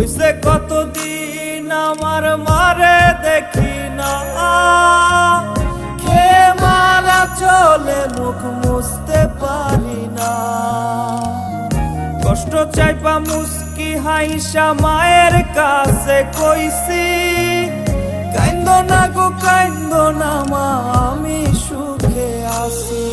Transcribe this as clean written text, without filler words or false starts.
হইছে কতদিন আমার মারে দেখি না, খেয়ে মারা চলে মুখ মুছতে পারি না। কষ্ট চাইপা মুস্কি হাইসা মায়ের কাছে কইছি, কাইন্দ না গো কাইন্দ না মা, আমি সুখে আছি।